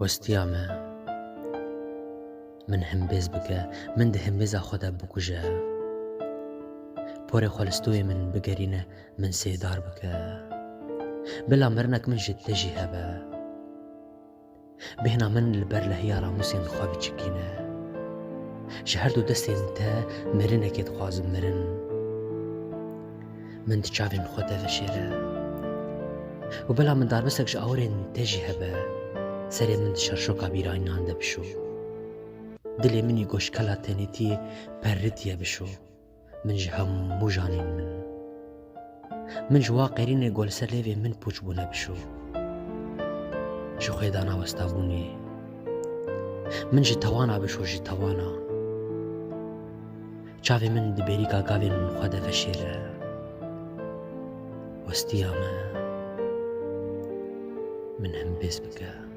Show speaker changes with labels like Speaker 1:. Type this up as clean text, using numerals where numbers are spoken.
Speaker 1: وستیامه من هەمبێز بکە من دە هەمبێزا خۆدا بکوژە پۆرێ خۆلستۆی من بگەرینە من سێدار بکە بلا مرنەک من ژت دەژی هەبە بهێنا من لەبەر لە هەیە ڕاموسێن خوا بچکینە ji herdû destên te mirinekê dixwazim mirin min di çavên xwe de veşêre û bela min darbisek ji awirên te jî hebe serê min di şerşoka bîrayînan de bişo dilê min î goşkela tenêtiyê perritiye bişo min ji hemû janên min ji wa qerînê golser lêvê min pûç bûne bişo ji xwêdana westabûnê min ji tewana bişo ji tewana çavê min di bêrîka gavên min xwe de veşêre westiya me min hembêz bike.